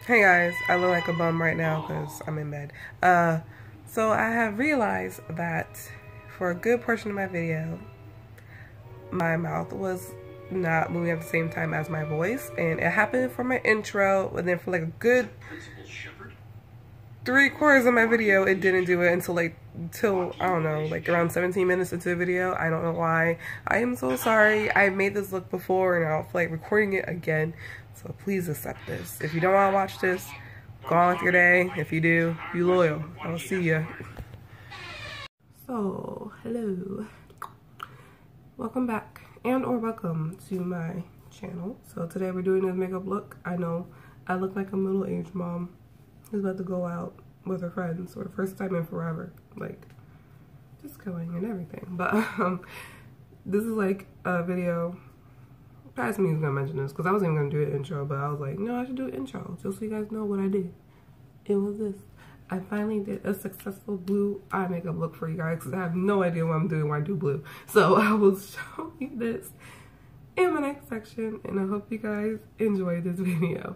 Hey guys, I look like a bum right now because I'm in bed. So I have realized that for a good portion of my video, my mouth was not moving at the same time as my voice, and it happened for my intro, and then for like a good 3/4 of my video, it didn't do it until I don't know, like around 17 minutes into the video. I don't know why. I am so sorry. I've made this look before and I don't feel like recording it again. So please accept this. If you don't want to watch this, go on with your day. If you do, be loyal. I'll see ya. So, hello. Welcome back and or welcome to my channel. So today we're doing this makeup look. I know I look like a middle-aged mom who's about to go out with her friends for the first time in forever. Like, just going and everything. But this is like a video. Guys, me was gonna mention this because I wasn't even gonna do an intro, but I was like, no, I should do an intro just so you guys know what I did. It was this. I finally did a successful blue eye makeup look for you guys because I have no idea what I'm doing when I do blue. So I will show you this in my next section, and I hope you guys enjoy this video.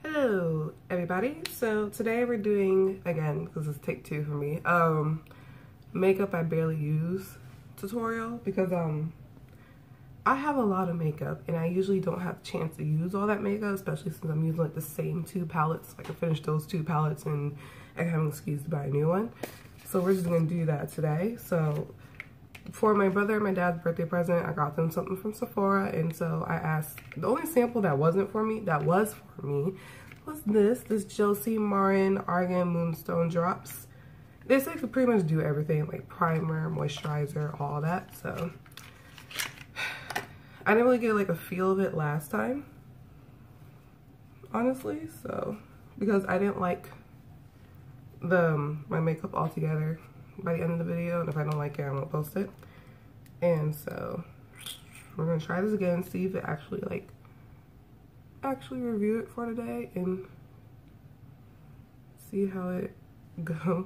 Hello everybody. So today we're doing, again, because it's take 2 for me, makeup I barely use tutorial because I have a lot of makeup and I usually don't have a chance to use all that makeup, especially since I'm using like the same 2 palettes. Like I finished those 2 palettes and I have an excuse to buy a new one. So we're just gonna do that today. So for my brother and my dad's birthday present, I got them something from Sephora, and so I asked, the only sample that wasn't for me, that was for me, was this Josie Maran Argan Moonstone drops. They say to pretty much do everything, like primer, moisturizer, all that. So I didn't really get like a feel of it last time, honestly. So because I didn't like my makeup altogether by the end of the video, and if I don't like it, I won't post it. And so we're gonna try this again, see if it actually review it for today and see how it goes.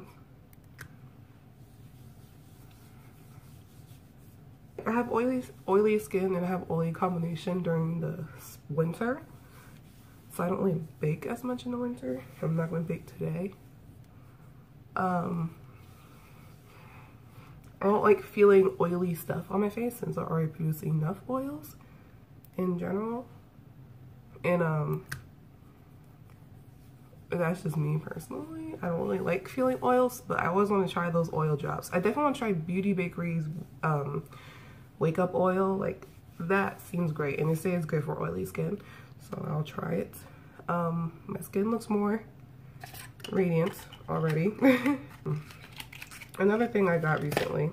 I have oily skin and I have oily combination during the winter, so I don't really bake as much in the winter. I'm not going to bake today. I don't like feeling oily stuff on my face since I already produce enough oils in general. And that's just me personally. I don't really like feeling oils, but I always want to try those oil drops. I definitely want to try Beauty Bakery's wake up oil. Like, that seems great, and they say it's good for oily skin, so I'll try it. My skin looks more radiant already. Another thing I got recently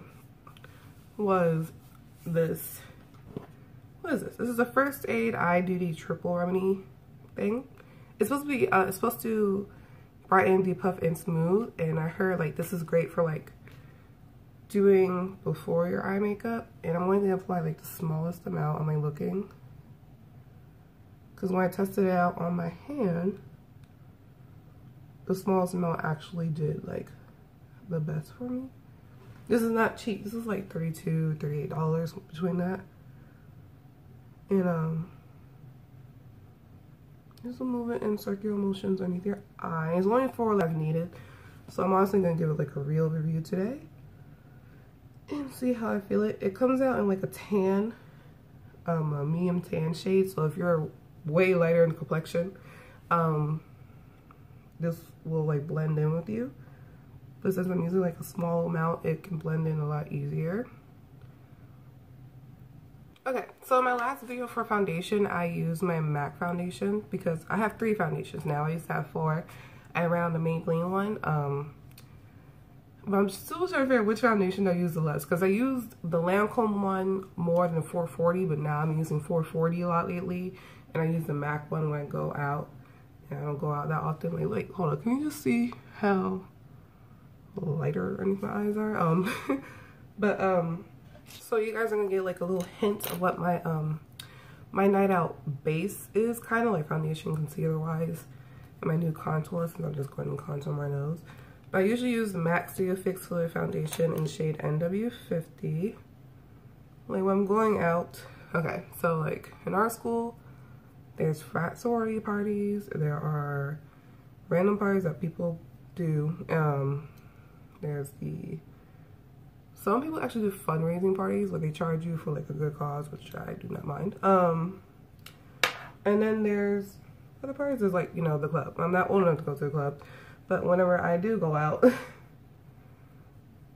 was this. What is this? This is a First Aid Eye Duty Triple Remedy thing. It's supposed to be it's supposed to brighten, depuff, and smooth, and I heard like this is great for like doing before your eye makeup, and I'm only gonna apply like the smallest amount. Am I looking? Because when I tested it out on my hand, the smallest amount actually did like the best for me. This is not cheap. This is like $32, $38 between that. And just move it in circular motions underneath your eye. It's only 4 left needed, so I'm honestly gonna give it like a real review today and see how I feel it. It comes out in like a tan, a medium tan shade. So if you're way lighter in complexion, this will like blend in with you. But since I'm using like a small amount, it can blend in a lot easier. Okay, so in my last video for foundation, I used my MAC foundation because I have 3 foundations now. I used to have 4. I ran the Maybelline one. But I'm still trying to figure out which foundation I use the less, because I used the Lancome one more than 440, but now I'm using 440 a lot lately, and I use the MAC one when I go out, and I don't go out that often. Like hold on, can you just see how lighter underneath my eyes are? So you guys are gonna get like a little hint of what my my night out base is, kind of like foundation concealer wise, and my new contour, since I'm just going to contour my nose. But I usually use the MAC Studio Fix Fluid Foundation in shade NW50. Like when I'm going out, okay, so like in our school, There's frat sorority parties. There are random parties that people do. There's some people actually do fundraising parties where they charge you for like a good cause, which I do not mind. And then there's other parties. There's like, you know, the club. I'm not old enough to go to the club, but whenever I do go out,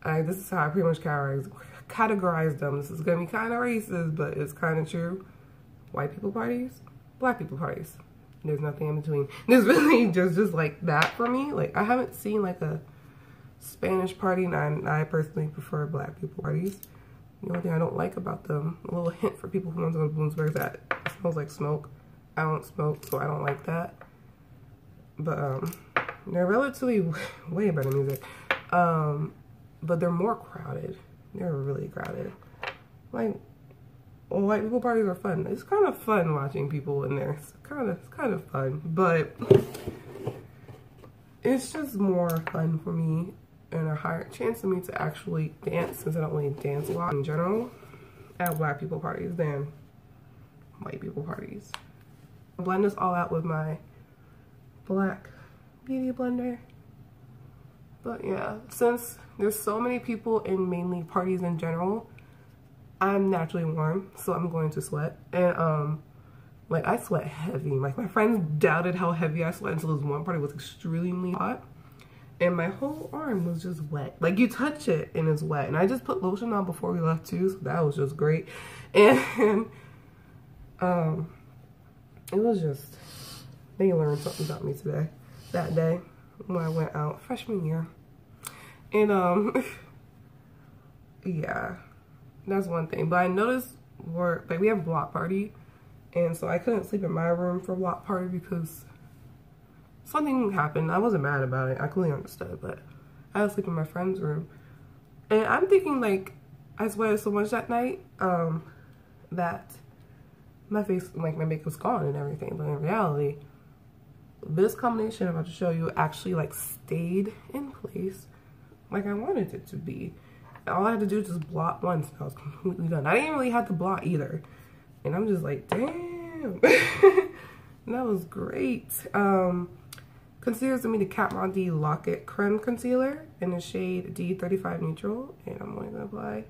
this is how I pretty much categorize them. This is gonna be kind of racist, but it's kind of true. White people parties, black people parties. There's nothing in between. There's really just like that for me. Like, I haven't seen like a Spanish party, and I personally prefer black people parties. The only thing I don't like about them, a little hint for people who want to go to Bloomsburg, is that it smells like smoke. I don't smoke, so I don't like that. But they're relatively way better music. But they're more crowded. They're really crowded. Like, well, white people parties are fun. It's kind of fun watching people in there. It's kind of fun, but it's just more fun for me and a higher chance of me to actually dance, since I don't really dance a lot in general at black people parties than white people parties. I'll blend this all out with my black beauty blender. But yeah, since there's so many people in mainly parties in general, I'm naturally warm, so I'm going to sweat. And like, I sweat heavy. Like, my friends doubted how heavy I sweat until this one party was extremely hot, and my whole arm was just wet. Like, you touch it and it's wet. And I just put lotion on before we left too, so that was just great. And it was just, they learned something about me today, that day when I went out freshman year. And yeah, that's one thing. But I noticed like, we have a block party, and so I couldn't sleep in my room for a block party because something happened. I wasn't mad about it. I clearly understood, but I had to sleep in my friend's room. And I'm thinking, like, I sweated so much that night that my face, like, my makeup was gone and everything. But in reality, this combination I'm about to show you actually, like, stayed in place like I wanted it to be. All I had to do was just blot once and I was completely done. I didn't really have to blot either. And I'm just like, damn. That was great. Concealer's gonna be the Kat Von D Lock-It Creme Concealer in the shade D35 Neutral. And I'm going to apply.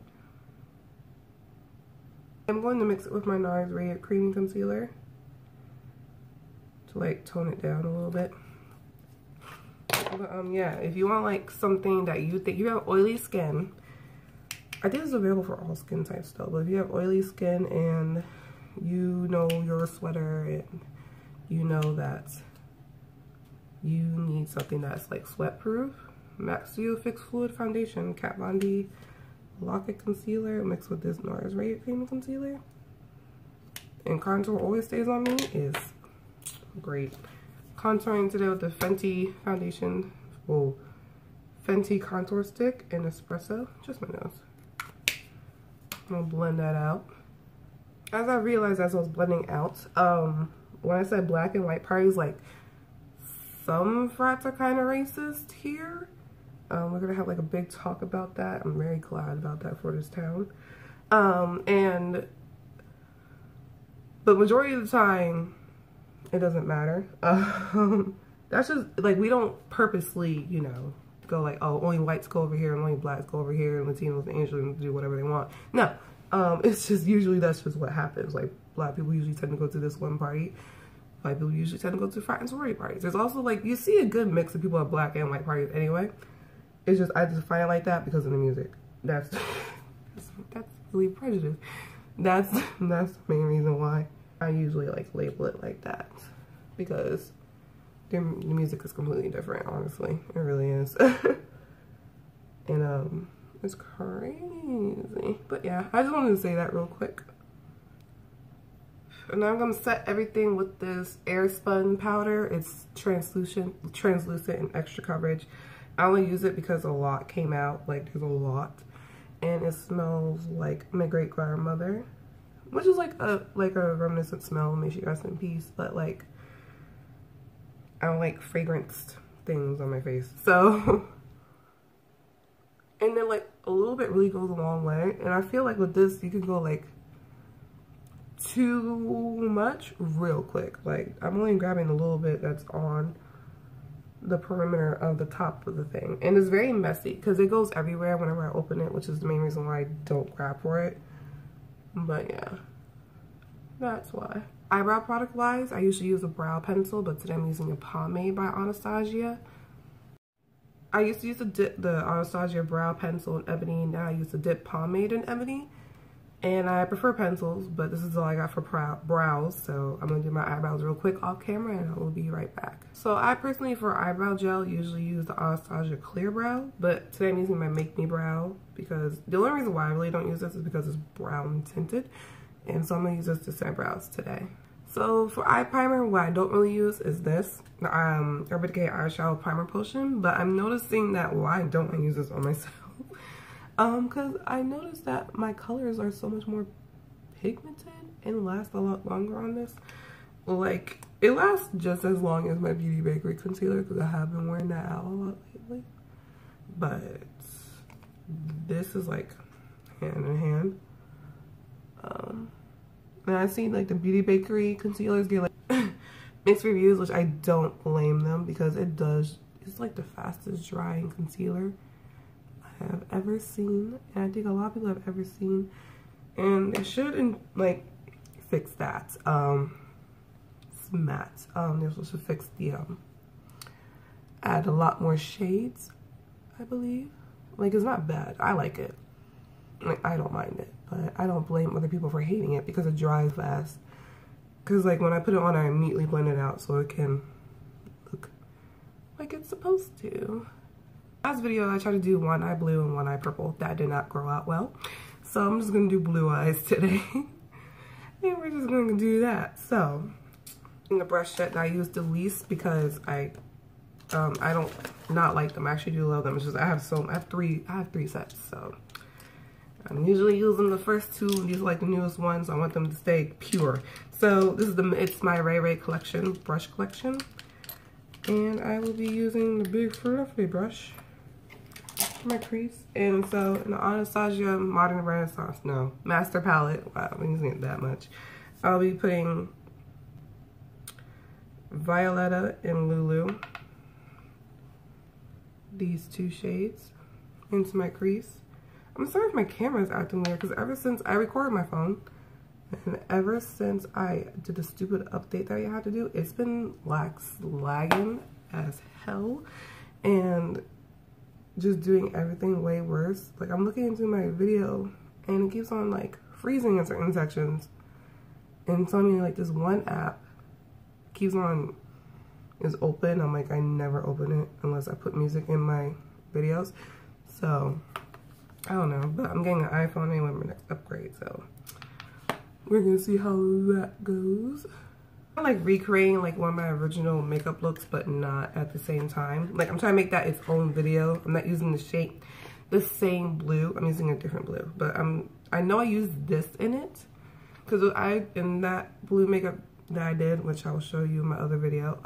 I'm going to mix it with my NARS Radiant Creme Concealer to, like, tone it down a little bit. But yeah, if you want, like, something that you think, you have oily skin, I think it's available for all skin types though, but if you have oily skin and you know you're a sweater and you know that you need something that's like sweat proof, Maxio Fix Fluid Foundation Kat Von D Lock-It Concealer mixed with this NARS Radiant Cream Concealer, and contour always stays on me, is great. Contouring today with the Fenty foundation, Fenty contour stick and Espresse, just my nose. I'm gonna blend that out. As I realized as I was blending out, when I said black and white parties, like, some frats are kind of racist here. We're gonna have like a big talk about that. I'm very glad about that for this town. But majority of the time, it doesn't matter. That's just, like, we don't purposely, you know, go like, oh, only whites go over here and only blacks go over here and Latinos and Asians do whatever they want. No, it's just usually that's just what happens. Like, black people usually tend to go to this one party. White people usually tend to go to frat and sorority parties. There's also, like, you see a good mix of people at black and white parties anyway. It's just, I just find it like that because of the music. That's really prejudice. That's the main reason why I usually, like, label it like that, because the music is completely different, honestly. It really is. And it's crazy. But yeah, I just wanted to say that real quick. And now I'm gonna set everything with this Airspun powder. It's translucent and extra coverage. I only use it because a lot came out, like, there's a lot, and it smells like my great grandmother, which is like a reminiscent smell. May she rest in peace. But, like, I don't like fragranced things on my face, so. And then, like, a little bit really goes a long way, and I feel like with this you can go like too much real quick. Like, I'm only grabbing a little bit that's on the perimeter of the top of the thing, and it's very messy because it goes everywhere whenever I open it, which is the main reason why I don't grab for it. But yeah, that's why. Eyebrow product wise, I usually use a brow pencil, but today I'm using a pomade by Anastasia. I used to use the Anastasia brow pencil in ebony, now I use the dip pomade in ebony. And I prefer pencils, but this is all I got for brows, so I'm going to do my eyebrows real quick off camera and I will be right back. So I personally, for eyebrow gel, usually use the Anastasia Clear Brow, but today I'm using my Make Me Brow because the only reason why I really don't use this is because it's brown tinted, and so I'm going to use this to set brows today. So for eye primer, what I don't really use is this, the Urban Decay Eyeshadow Primer Potion, but I'm noticing that why don't I use this on myself? Because I noticed that my colors are so much more pigmented and last a lot longer on this. Like, it lasts just as long as my Beauty Bakery concealer because I have been wearing that out a lot lately. But this is like hand in hand. And I've seen like the Beauty Bakery concealers get like mixed reviews, which I don't blame them because it's like the fastest drying concealer have ever seen, and I think a lot of people have ever seen, and it should like fix that. It's matte. They're supposed to fix the add a lot more shades, I believe. Like, it's not bad. I like it. Like, I don't mind it, but I don't blame other people for hating it because it dries fast. Because like when I put it on, I immediately blend it out so it can look like it's supposed to. Last video I tried to do one eye blue and one eye purple. That did not grow out well, so I'm just gonna do blue eyes today. And we're just gonna do that. So in the brush set, I used the Least because I don't not like them. I actually do love them. It's just I have three sets, so I'm usually using the first two. These are like the newest ones. I want them to stay pure. So this is it's my Ray Ray collection, brush collection, and I will be using the big fluffy brush for my crease. And so in the Anastasia Modern Renaissance, no, Master Palette, wow, I'm using it that much, I'll be putting Violetta and Lulu, these two shades, into my crease. I'm sorry if my camera's acting weird because ever since I recorded my phone and ever since I did the stupid update that I had to do, it's been like lagging as hell and just doing everything way worse. Like, I'm looking into my video and it keeps on like freezing in certain sections and telling me like this one app keeps on is open. I'm like, I never open it unless I put music in my videos. So I don't know, but I'm getting an iPhone anyway, my next upgrade, so we're gonna see how that goes. I like recreating like one of my original makeup looks, but not at the same time. Like, I'm trying to make that its own video. I'm not using the same blue. I'm using a different blue, but I know I used this in it because in that blue makeup that I did, which I will show you in my other video,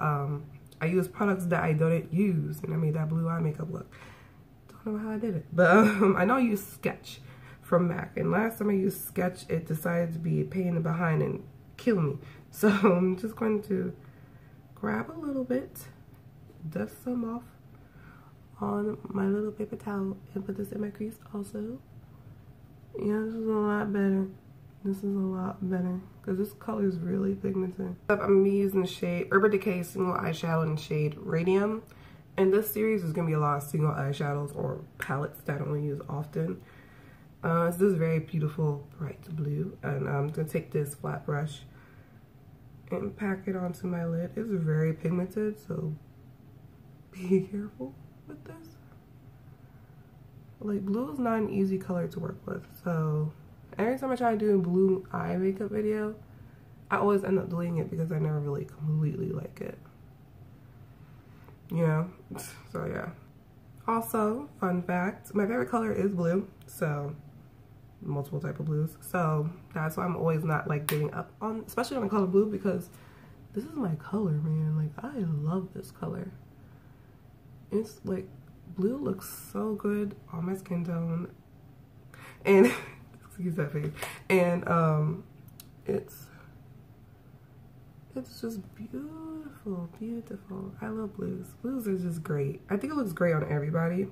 I used products that I don't use, and I made that blue eye makeup look. Don't know how I did it, but I know I used Sketch from MAC, and last time I used Sketch, it decided to be a pain in the behind and kill me. So I'm just going to grab a little bit, dust some off on my little paper towel, and put this in my crease also. Yeah, this is a lot better. This is a lot better because this color is really pigmented. I'm gonna be using the shade Urban Decay Single Eyeshadow in shade Radium. And this series is gonna be a lot of single eyeshadows or palettes that I don't really use often. This is very beautiful bright blue, and I'm gonna take this flat brush and pack it onto my lid. It's very pigmented, so be careful with this. Like, blue is not an easy color to work with, so every time I try to do a blue eye makeup video, I always end up deleting it because I never really completely like it. You know? So yeah. Also, fun fact, my favorite color is blue, so multiple type of blues. So that's why I'm always not like giving up on, especially on the color blue, because this is my color, man. Like, I love this color. It's like, blue looks so good on my skin tone. And excuse that face. And It's just beautiful, beautiful. I love blues. Blues are just great. I think it looks great on everybody.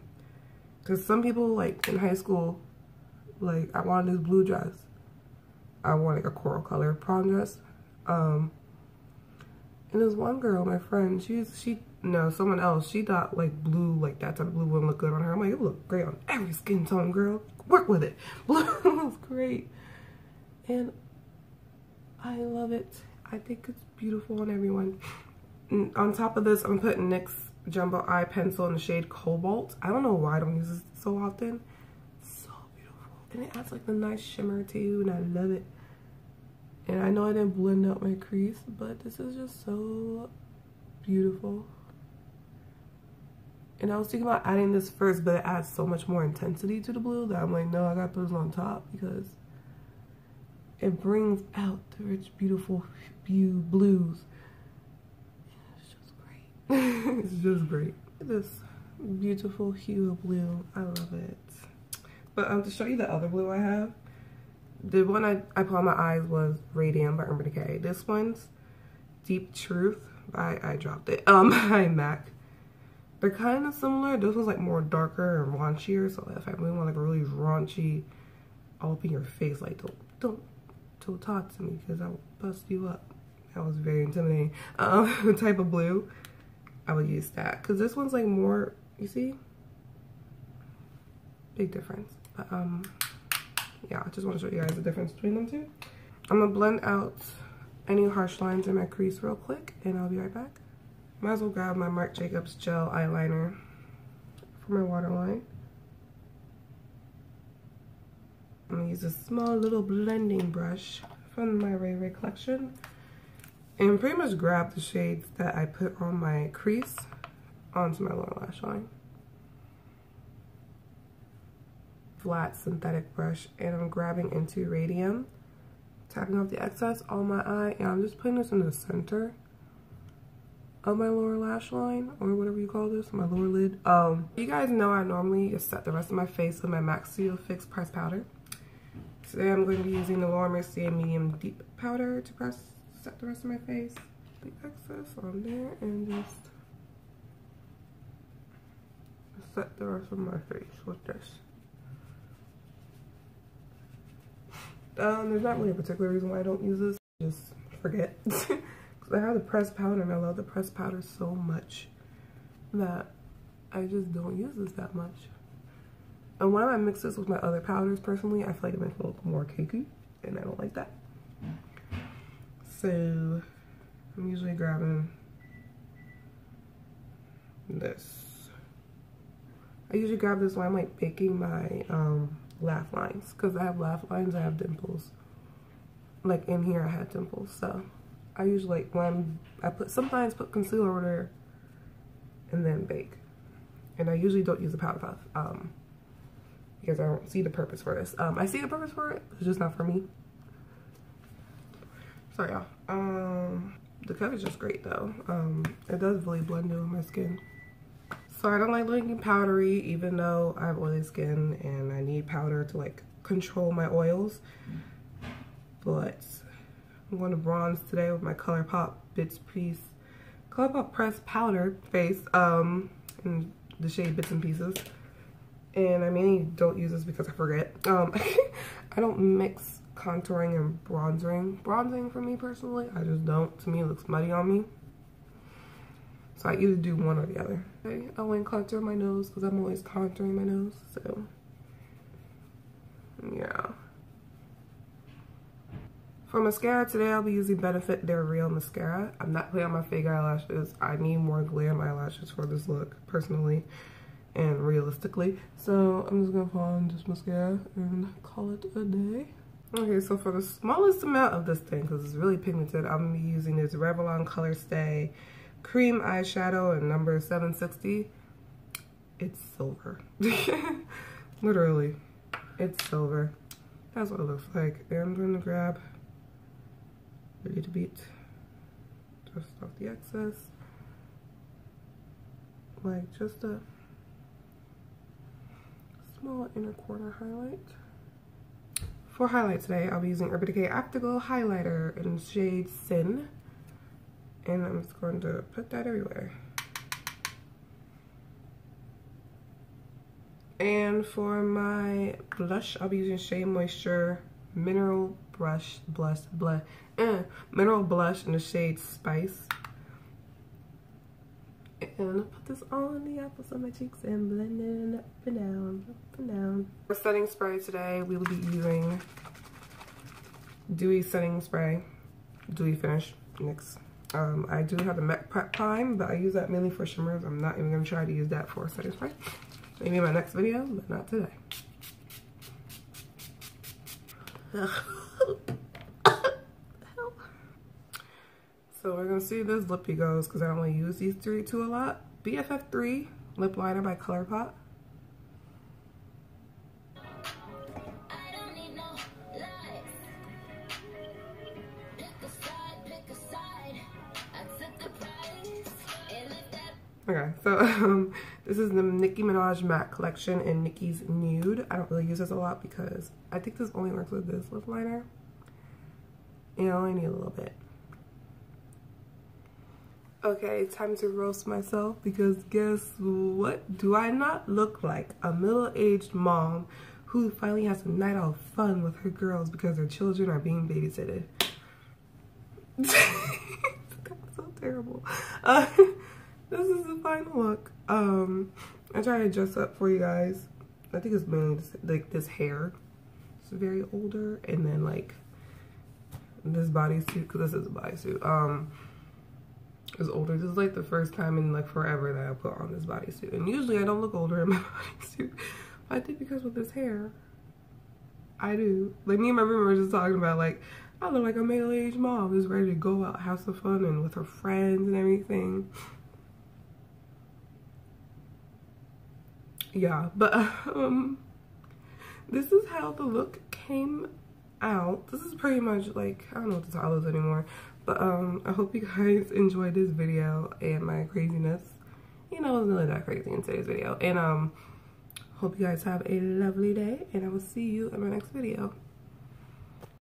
Because some people, like, in high school, like, I wanted this blue dress. I wanted a coral color prom dress. And there's one girl, my friend, someone else, she thought, like, blue, like, that type of blue wouldn't look good on her. I'm like, it would look great on every skin tone, girl. Work with it. Blue looks great. And I love it. I think it's beautiful on everyone. And on top of this, I'm putting NYX Jumbo Eye Pencil in the shade Cobalt. I don't know why I don't use this so often. So beautiful. And it adds like a nice shimmer too, and I love it. And I know I didn't blend out my crease, but this is just so beautiful. And I was thinking about adding this first, but it adds so much more intensity to the blue that I'm like, no, I gotta put this on top because it brings out the rich, beautiful blues. It's just great. It's just great. This beautiful hue of blue. I love it. But to show you the other blue I have, the one I put on my eyes was Radiant by Urban Decay. This one's Deep Truth by, I dropped it, by MAC. They're kind of similar. This one's like more darker and raunchier. So if I really want like a really raunchy, all up in your face, like don't talk to me because I'll bust you up. That was very intimidating. Type of blue, I would use that because this one's like more, you see, big difference. But yeah, I just want to show you guys the difference between them two. I'm gonna blend out any harsh lines in my crease real quick and I'll be right back. Might as well grab my Marc Jacobs gel eyeliner for my waterline. I'm gonna use a small little blending brush from my Ray Ray collection and pretty much grab the shades that I put on my crease onto my lower lash line. Flat synthetic brush, and I'm grabbing into Radium, tapping off the excess on my eye, and I'm just putting this in the center of my lower lash line, or whatever you call this, my lower lid. You guys know I normally just set the rest of my face with my Maxio Fix pressed powder. Today I'm going to be using the Laura Mercier Medium Deep Powder to set the rest of my face. The excess on there and just set the rest of my face with this. There's not really a particular reason why I don't use this. Just forget. Because I have the pressed powder and I love the pressed powder so much that I just don't use this that much. And when I mix this with my other powders, personally, I feel like it makes it look more cakey, and I don't like that. So I'm usually grabbing this. I usually grab this when I'm like baking my laugh lines, because I have laugh lines, I have dimples. Like in here I had dimples, so I usually like when I sometimes put concealer over there and then bake. And I usually don't use the powder puff because I don't see the purpose for this. I see the purpose for it, it's just not for me. Sorry y'all. The coverage is great though. It does really blend in with my skin. So I don't like looking powdery, even though I have oily skin and I need powder to like control my oils. But I'm going to bronze today with my Colourpop Colourpop pressed powder face in the shade Bits and Pieces. And I mainly don't use this because I forget. I don't mix contouring and bronzing for me personally. I just don't. To me it looks muddy on me. So I either do one or the other. Okay, I went and contour my nose because I'm always contouring my nose. So yeah. For mascara today, I'll be using Benefit They're Real mascara. I'm not putting on my fake eyelashes. I need more glam eyelashes for this look, personally and realistically. So I'm just gonna put on this mascara and call it a day. Okay, so for the smallest amount of this thing, because it's really pigmented, I'm gonna be using this Revlon Color Stay cream eyeshadow in number 760. It's silver. Literally, it's silver. That's what it looks like. And I'm gonna grab a little bit just off the excess, like just a small inner corner highlight. For highlight today, I'll be using Urban Decay Afterglow Highlighter in the shade Sin. And I'm just going to put that everywhere. And for my blush, I'll be using Shea Moisture Mineral Blush in the shade Spice. And I'll put this on the apples on my cheeks and blend it up and down, up and down. For setting spray today, we will be using Dewy Setting Spray, Dewy Finish, NYX. I do have the MAC Prep Prime, but I use that mainly for shimmers. I'm not even going to try to use that for setting spray. Maybe in my next video, but not today. So we're gonna see if this lippy goes because I don't want to use these two a lot. BFF3 lip liner by Colourpop. Okay, so this is the Nicki Minaj Matte Collection in Nicki's Nude. I don't really use this a lot because I think this only works with this lip liner. And I only need a little bit. Okay, time to roast myself because guess what? Do I not look like a middle-aged mom who finally has a night of fun with her girls because their children are being babysitted? That's so terrible. This is the final look. I try to dress up for you guys. I think it's mainly just, like this hair. It's very older, and then like this bodysuit, because this is a bodysuit. Is older. This is like the first time in like forever that I put on this bodysuit, and usually I don't look older in my bodysuit. But I think because with this hair, I do. Like me and my roommate were just talking about like I look like a middle-aged mom who's ready to go out, have some fun, and with her friends and everything. Yeah, but this is how the look came out. This is pretty much like, I don't know what the title is anymore, but I hope you guys enjoyed this video and my craziness. You know, it wasn't really that crazy in today's video. And hope you guys have a lovely day, and I will see you in my next video.